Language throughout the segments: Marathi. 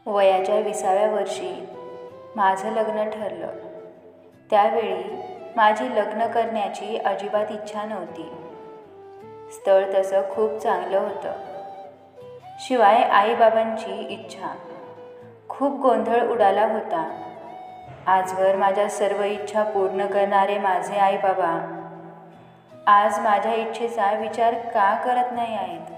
वयाच्या 20व्या वर्षी माझं लग्न ठरलं. त्यावेळी माझी लग्न करण्याची अजिबात इच्छा नव्हती. स्थळ तसं खूप चांगलं होतं. शिवाय आईबाबांची इच्छा. खूप गोंधळ उडाला होता. आजवर माझ्या सर्व इच्छा पूर्ण करणारे माझे आईबाबा आज माझ्या इच्छेचा विचार का करत नाही आहेत?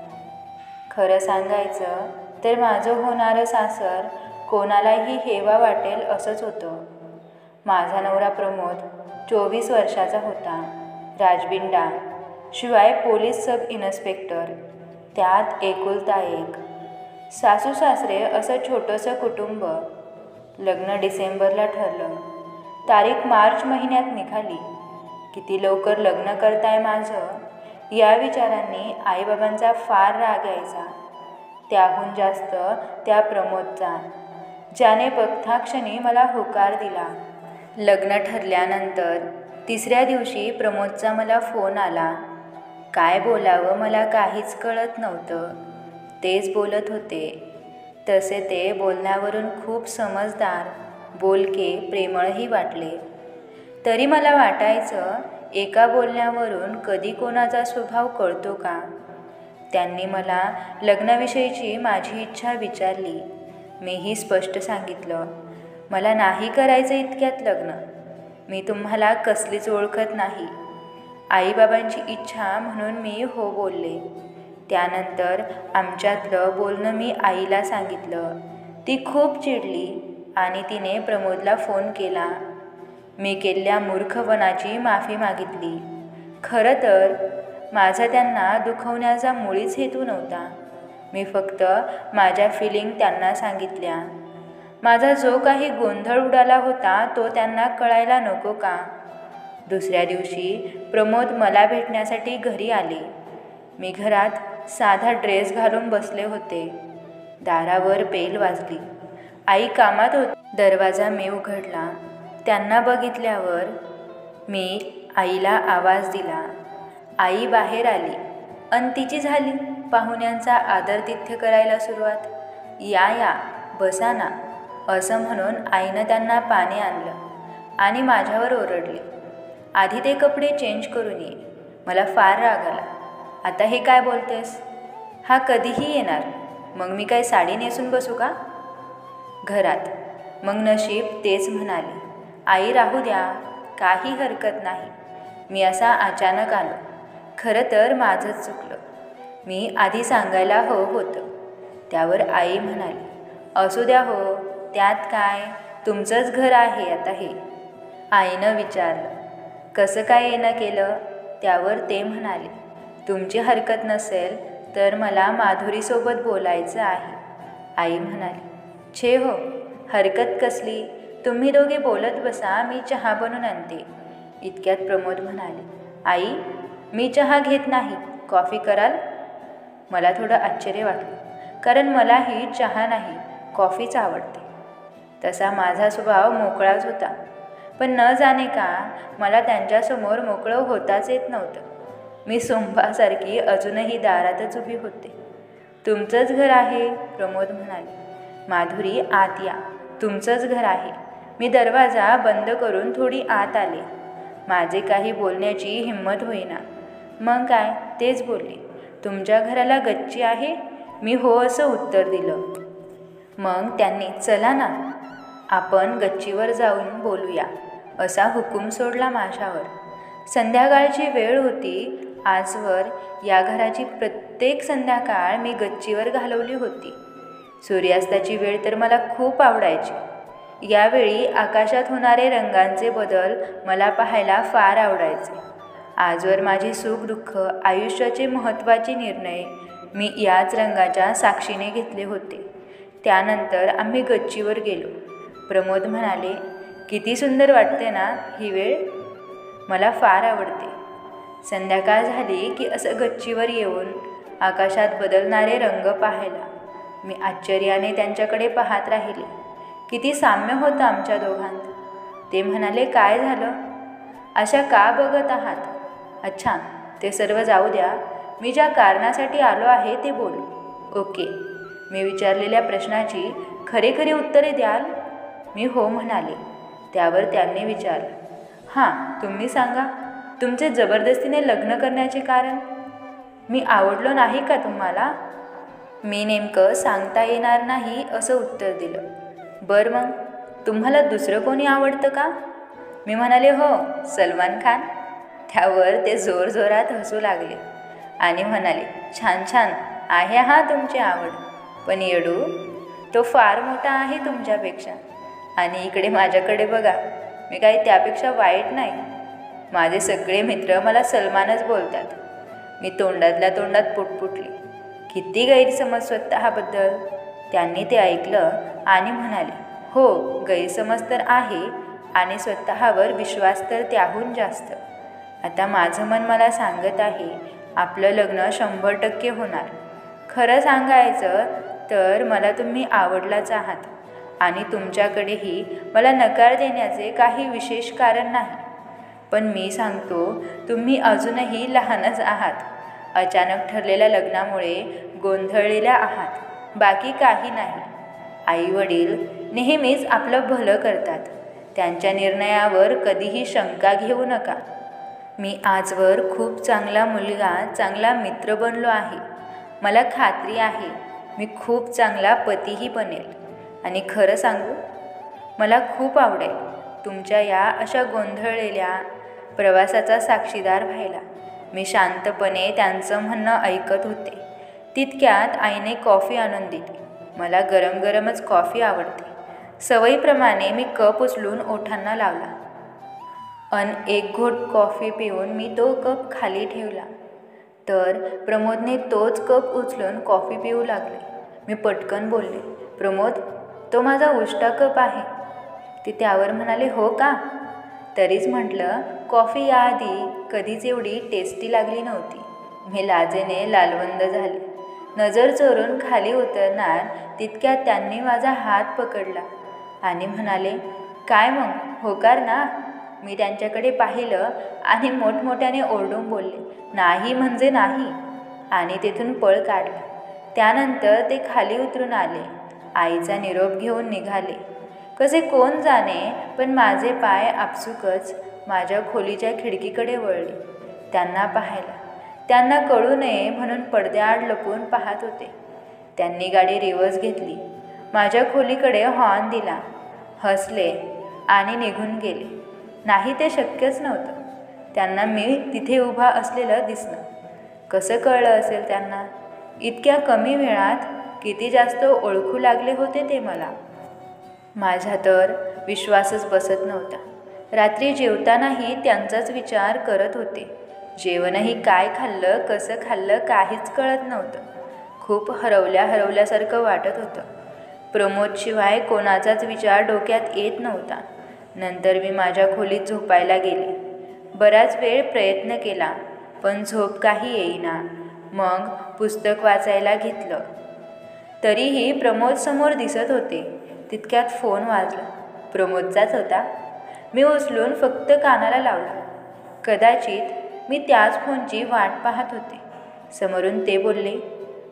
खरं सांगायचं तर माझं होणारं सासर कोणालाही हेवा वाटेल असंच होतं. माझा नवरा प्रमोद 24 वर्षाचा होता. राजबिंडा, शिवाय पोलीस सब इन्स्पेक्टर, त्यात एकुलता एक. सासू सासरे असं छोटंसं कुटुंब. लग्न डिसेंबरला ठरलं. तारीख मार्च महिन्यात निघाली. किती लवकर लग्न करताय माझं, या विचारांनी आईबाबांचा फार राग यायचा. त्याहून जास्त त्या प्रमोदचा, ज्याने बघताक्षणी मला होकार दिला. लग्न ठरल्यानंतर 3ऱ्या दिवशी प्रमोदचा मला फोन आला. काय बोलावं मला काहीच कळत नव्हतं. तेच बोलत होते. तसे ते बोलण्यावरून खूप समजदार, बोलके, प्रेमळही वाटले. तरी मला वाटायचं एका बोलण्यावरून कधी कोणाचा स्वभाव कळतो का? त्यांनी मला लग्नाविषयीची माझी इच्छा विचारली. मीही स्पष्ट सांगितलं, मला नाही करायचं इतक्यात लग्न. मी तुम्हाला कसलीच ओळखत नाही. आईबाबांची इच्छा म्हणून मी हो बोलले. त्यानंतर आमच्यातलं बोलणं मी आईला सांगितलं. ती खूप चिडली आणि तिने प्रमोदला फोन केला. मी केलेल्या मूर्खपणाची माफी मागितली. खरं तर माझा त्यांना दुखवण्याचा मुळीच हेतू नव्हता. मी फक्त माझ्या फिलिंग त्यांना सांगितल्या. माझा जो काही गोंधळ उडाला होता तो त्यांना कळायला नको का? दुसऱ्या दिवशी प्रमोद मला भेटण्यासाठी घरी आले. मी घरात साधा ड्रेस घालून बसले होते. दारावर बेल वाजली. आई कामात होती. दरवाजा मी उघडला. त्यांना बघितल्यावर मी आईला आवाज दिला. आई बाहेर आली अन तिची झाली पाहुण्यांचा आदरातिथ्य करायला सुरुवात. या या, बसा ना, असं म्हणून आईनं त्यांना पाणी आणलं आणि माझ्यावर ओरडली, आधी ते कपडे चेंज करून ये. मला फार राग आला. आता हे काय बोलतेस? हा कधीही येणार, मग मी काय साडी नेसून बसू का? घरात. मग नशीब तेच म्हणाले, आई राहू द्या, काही हरकत नाही. मी असा अचानक आलो. खरं तर माझंच चुकलं. मी आधी सांगायला हवं होतं. त्यावर आई म्हणाली, असू द्या हो, त्यात काय, तुमचंच घर आहे आता हे. आईनं विचारलं, कसं काय येणं केलं? त्यावर ते म्हणाले, तुमची हरकत नसेल तर मला माधुरीसोबत बोलायचं आहे. आई म्हणाली, छे हो, हरकत कसली, तुम्ही दोघे बोलत बसा, मी चहा बनवून आणते. इतक्यात प्रमोद म्हणाले, आई मी चहा घेत नाही, कॉफी कराल? मला थोडं आश्चर्य वाटलं, कारण मलाही चहा नाही, कॉफीच आवडते. तसा माझा स्वभाव मोकळाच होता. पण न जाणे का मला त्यांच्यासमोर मोकळं होताच येत नव्हतं. मी सोंबासारखी अजूनही दारातच उभी होते. तुमचंच घर आहे, प्रमोद म्हणाले. माधुरी आत या, तुमचंच घर आहे. मी दरवाजा बंद करून थोडी आत आले. माझे काही बोलण्याची हिंमत होईना. मग काय, तेच बोलले, तुमच्या घराला गच्ची आहे? मी हो असं उत्तर दिलं. मग त्यांनी चला ना, आपण गच्चीवर जाऊन बोलूया, असा हुकूम सोडला माझ्यावर. संध्याकाळची वेळ होती. आजवर या घराची प्रत्येक संध्याकाळ मी गच्चीवर घालवली होती. सूर्यास्ताची वेळ तर मला खूप आवडायची. यावेळी आकाशात होणारे रंगांचे बदल मला पाहायला फार आवडायचे. आजवर माझे सुखदुःख, आयुष्याचे महत्त्वाचे निर्णय मी याच रंगाच्या साक्षीने घेतले होते. त्यानंतर आम्ही गच्चीवर गेलो. प्रमोद म्हणाले, किती सुंदर वाटते ना ही वेळ, मला फार आवडते. संध्याकाळ झाली की असं गच्चीवर येऊन आकाशात बदलणारे रंग पाहायला मी आश्चर्याने त्यांच्याकडे पाहत राहिले. किती साम्य होतं आमच्या दोघांत. ते म्हणाले, काय झालं, अशा का बघत आहात? अच्छा, ते सर्व जाऊ द्या, मी ज्या कारणासाठी आलो आहे ते बोलू. ओके. मी विचारलेल्या प्रश्नाची खरे खरे उत्तरे द्याल? मी हो म्हणाले. त्यावर त्यांनी विचारलं, हां तुम्ही सांगा, तुमचे जबरदस्तीने लग्न करण्याचे कारण? मी आवडलो नाही का तुम्हाला? मी नेमकं सांगता येणार नाही असं उत्तर दिलं. बरं मग तुम्हाला दुसरं कोणी आवडतं का? मी म्हणाले, हो, सलमान खान. त्यावर ते जोरजोरात हसू लागले आणि म्हणाले, छान छान आहे हा तुमची आवड, पण येडू तो फार मोठा आहे तुमच्यापेक्षा. आणि इकडे माझ्याकडे बघा, मी काही त्यापेक्षा वाईट नाही. माझे सगळे मित्र मला सलमानच बोलतात. मी तोंडातल्या तोंडात पुटपुटली. किती गैरसमज स्वतःबद्दल. त्यांनी ते ऐकलं आणि म्हणाले, हो गैरसमज तर आहे आणि स्वतःवर विश्वास तर त्याहून जास्त. आता माझं मन मला सांगत आहे आपलं लग्न 100% होणार. खरं सांगायचं तर मला तुम्ही आवडलाच आहात आणि तुमच्याकडेही मला नकार देण्याचे काही विशेष कारण नाही. पण मी सांगतो, तुम्ही अजूनही लहानच आहात. अचानक ठरलेल्या लग्नामुळे गोंधळलेल्या आहात, बाकी काही नाही. आईवडील नेहमीच आपलं भलं करतात. त्यांच्या निर्णयावर कधीही शंका घेऊ नका. मी आजवर खूप चांगला मुलगा, चांगला मित्र बनलो आहे. मला खात्री आहे मी खूप चांगला पतीही बनेल. आणि खरं सांगू, मला खूप आवडेल तुमच्या या अशा गोंधळलेल्या प्रवासाचा साक्षीदार व्हायला. मी शांतपणे त्यांचं म्हणणं ऐकत होते. तितक्यात आईने कॉफी आणून दिली. मला गरम गरमच कॉफी आवडते. सवयीप्रमाणे मी कप उचलून ओठांना लावला. एक घोट कॉफी पिऊन मी तो कप खाली ठेवला तर प्रमोदने तोच कप उचलून कॉफी पिऊ लागले. मी पटकन बोलले, प्रमोद, तो माझा उष्टा कप आहे. ते त्यावर म्हणाले, हो का? तरीच म्हटलं, कॉफी याआधी कधीच एवढी टेस्टी लागली नव्हती. मी लाजेने लालवंद झाले. नजर चोरून खाली उतरणार तितक्यात त्यांनी माझा हात पकडला आणि म्हणाले, काय मग, होकार ना? मी त्यांच्याकडे पाहिलं आणि मोठमोठ्याने ओरडून बोलले, नाही म्हणजे नाही, आणि तेथून पळ काढला. त्यानंतर ते खाली उतरून आले. आईचा निरोप घेऊन निघाले. कसे कोण जाणे, पण माझे पाय आपसुकच माझ्या खोलीच्या खिडकीकडे वळले. त्यांना पाहायला. त्यांना कळू नये म्हणून पडद्याआड लपून पाहत होते. त्यांनी गाडी रिव्हर्स घेतली. माझ्या खोलीकडे हॉर्न दिला, हसले आणि निघून गेले. नाही, ते शक्यच नव्हतं. त्यांना मी तिथे उभा असलेलं दिसणं. कसं कळलं असेल त्यांना? इतक्या कमी वेळात किती जास्त ओळखू लागले होते ते मला. माझा तर विश्वासच बसत नव्हता. रात्री जेवतानाही त्यांचाच विचार करत होते. जेवणही काय खाल्लं, कसं खाल्लं काहीच कळत नव्हतं. खूप हरवल्यासारखं वाटत होतं. प्रमोदशिवाय कोणाचाच विचार डोक्यात येत नव्हता. नंतर मी माझ्या खोलीत झोपायला गेले. बराच वेळ प्रयत्न केला, पण झोप काही येईना. मग पुस्तक वाचायला घेतलं. तरीही प्रमोद समोर दिसत होते. तितक्यात फोन वाजला. प्रमोदचाच होता. मी उचलून फक्त कानाला लावला. कदाचित मी त्याच फोनची वाट पाहत होते. समोरून ते बोलले,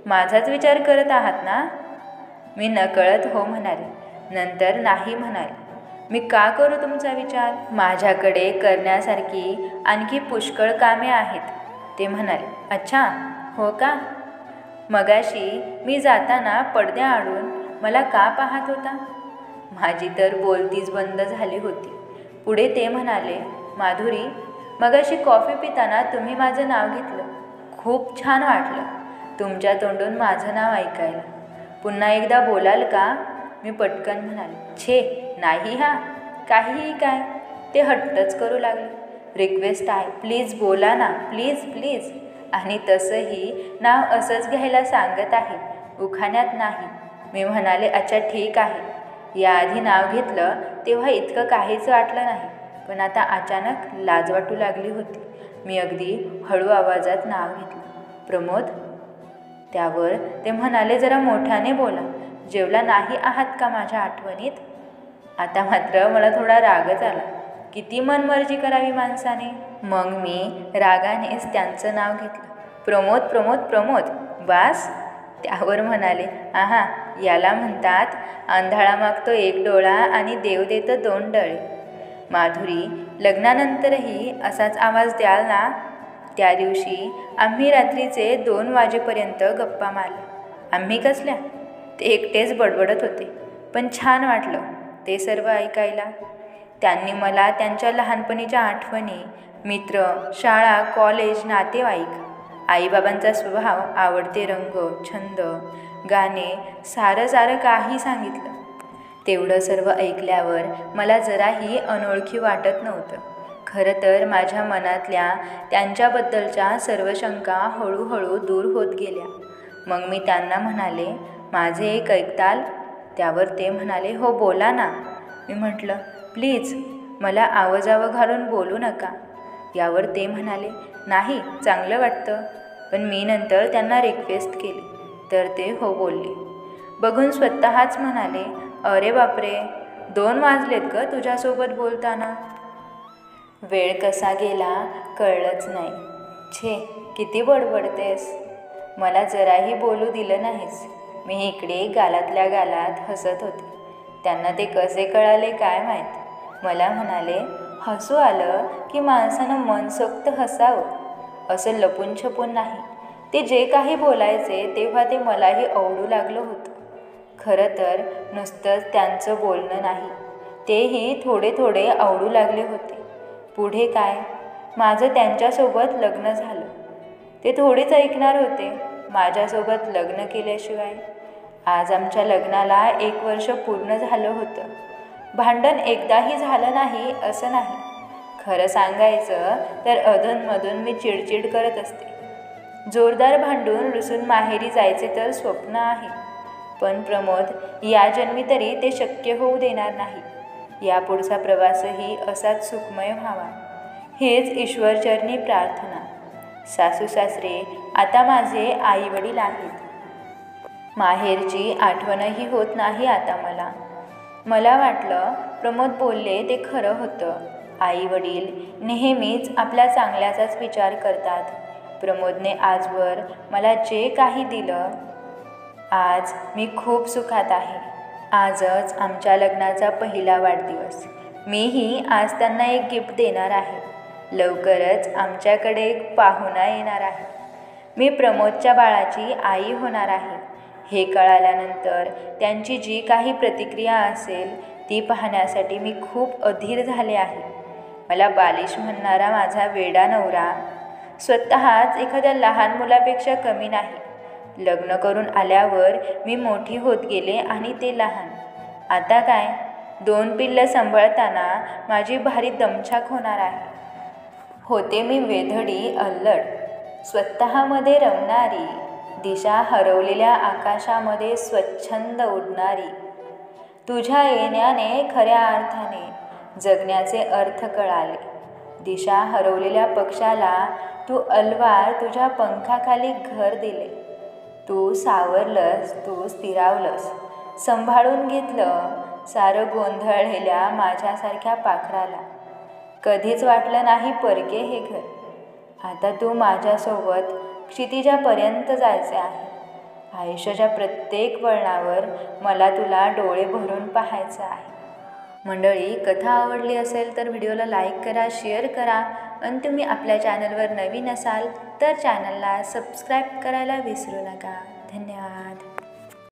माझाच विचार करत आहात ना? मी नकळत हो म्हणाले. नंतर नाही म्हणाले. मी का करू तुमचा विचार? माझ्याकडे करण्यासारखी आणखी पुष्कळ कामे आहेत. ते म्हणाले, अच्छा, हो का? मगाशी मी जाताना पडद्याआडून मला का पाहत होता? माझी तर बोलतीच बंद झाली होती. पुढे ते म्हणाले, माधुरी, मगाशी कॉफी पिताना तुम्ही माझं नाव घेतलं. खूप छान वाटलं तुमच्या तोंडून माझं नाव ऐकायला. पुन्हा एकदा बोलाल का? मी पटकन म्हणाले, छे नाही हा, काहीही काय. ते हट्टच करू लागले. रिक्वेस्ट आहे, प्लीज बोला ना, प्लीज प्लीज. आणि तसंही नाव असंच घ्यायला सांगत आहे, उखाण्यात नाही. मी म्हणाले, अच्छा ठीक आहे. याआधी नाव घेतलं तेव्हा इतकं काहीच वाटलं नाही, पण आता अचानक लाज वाटू लागली होती. मी अगदी हळू आवाजात नाव घेतलं, प्रमोद. त्यावर ते म्हणाले, जरा मोठ्याने बोला. जेवला नाही आहात का माझ्या आठवणीत? आता मात्र मला थोडा रागच आला. किती मनमर्जी करावी माणसाने. मग मी रागानेच त्यांचं नाव घेतलं, प्रमोद प्रमोद प्रमोद. बास. त्यावर म्हणाले, आहा, याला म्हणतात आंधळा मागतो एक डोळा आणि देव देतो 2 डोळे. माधुरी, लग्नानंतरही असाच आवाज द्याल ना? त्या दिवशी आम्ही रात्रीचे 2 वाजेपर्यंत गप्पा मारल्या. आम्ही कसल्या? ते एकटेच बडबडत होते, पण छान वाटलं ते सर्व ऐकायला. त्यांनी मला त्यांच्या लहानपणीच्या आठवणी, मित्र, शाळा, कॉलेज, नातेवाईक, आईबाबांचा स्वभाव, आवडते रंग, छंद, गाणे, सारं काही सांगितलं. तेवढं सर्व ऐकल्यावर मला जराही अनोळखी वाटत नव्हतं. खरं तर माझ्या मनातल्या त्यांच्याबद्दलच्या सर्व शंका हळूहळू दूर होत गेल्या. मग मी त्यांना म्हणाले, माझे एक ऐकताल? त्यावर ते म्हणाले, हो बोला ना. मी म्हटलं, प्लीज मला आवाजावं घालून बोलू नका. यावर ते म्हणाले, नाही, चांगलं वाटतं. पण मी नंतर त्यांना रिक्वेस्ट केली तर ते हो बोलले. बघून स्वतःच म्हणाले, अरे बापरे, 2 वाजलेत ग तुझ्यासोबत बोलताना. वेळ कसा गेला कळलंच नाही. छे, किती बडबडतेस. मला जराही बोलू दिलं नाहीस. मी इकडे गालातल्या गालात हसत होते. त्यांना ते कसे कळाले काय माहीत. मला म्हणाले, हसू आलं की माणसानं मनसोक्त हसावं, असं लपून छपून नाही. ते जे काही बोलायचे तेव्हा ते मलाही आवडू लागलं होतं. खरं तर नुसतंच त्यांचं बोलणं नाही, तेही थोडे आवडू लागले होते. पुढे काय, माझं त्यांच्यासोबत लग्न झालं. ते थोडेच ऐकणार होते माझ्यासोबत लग्न केल्याशिवाय. आज आमच्या लग्नाला 1 वर्ष पूर्ण झालं होतं. भांडण एकदाही झालं नाही असं नाही. खरं सांगायचं तर अधूनमधून मी चिडचिड करत असते. जोरदार भांडून रुसून माहेरी जायचे तर स्वप्न आहे, पण प्रमोद या जन्मी तरी ते शक्य होऊ देणार नाही. यापुढचा प्रवासही असाच सुखमय व्हावा, हेच ईश्वरचरणी प्रार्थना. सासू सासरे आता माझे आईवडील आहेत. माहेरची आठवणही होत नाही आता मला वाटलं प्रमोद बोलले ते खरं होतं. आईवडील नेहमीच आपल्या चांगल्याचाच विचार करतात. प्रमोदने आजवर मला जे काही दिलं, आज मी खूप सुखात आहे. आजच आमच्या लग्नाचा पहिला वाढदिवस. मीही आज त्यांना एक गिफ्ट देणार आहे. लवकरच आमच्याकडे एक पाहुणा येणार आहे. मी प्रमोदच्या बाळाची आई होणार आहे. हे कळाल्यानंतर त्यांची जी काही प्रतिक्रिया असेल ती पाहण्यासाठी मी खूप अधीर झाले आहे. मला बालिश म्हणणारा माझा वेडा नवरा स्वतःच एखाद्या लहान मुलापेक्षा कमी नाही. लग्न करून आल्यावर मी मोठी होत गेले आणि ते लहान. आता काय, 2 पिल्लं सांभाळताना माझी भारी दमछाक होणार आहे. होते मी वेधडी, अल्लड, स्वतःमध्ये रमणारी, दिशा हरवलेल्या आकाशामध्ये स्वच्छंद उडणारी. तुझ्या येण्याने खऱ्या अर्थाने जगण्याचे अर्थ कळाले. दिशा हरवलेल्या पक्षाला तू अलवार तुझ्या पंखाखाली घर दिले. तू सावरलंस, तू स्थिरावलंस, सांभाळून घेतलं सारं गोंधळलेल्या माझ्यासारख्या पाखराला. कधीच वाटलं नाही परके हे घर. आता तू माझ्यासोबत क्षितिजापर्यंत जायचे आहे. आयुष्याच्या प्रत्येक वळणावर मला तुला डोळे भरून पाहायचं आहे. मंडळी, कथा आवडली असेल तर व्हिडिओला लाईक करा, शेअर करा आणि तुम्ही आपल्या चॅनलवर नवीन असाल तर चॅनलला सबस्क्राईब करायला विसरू नका. धन्यवाद.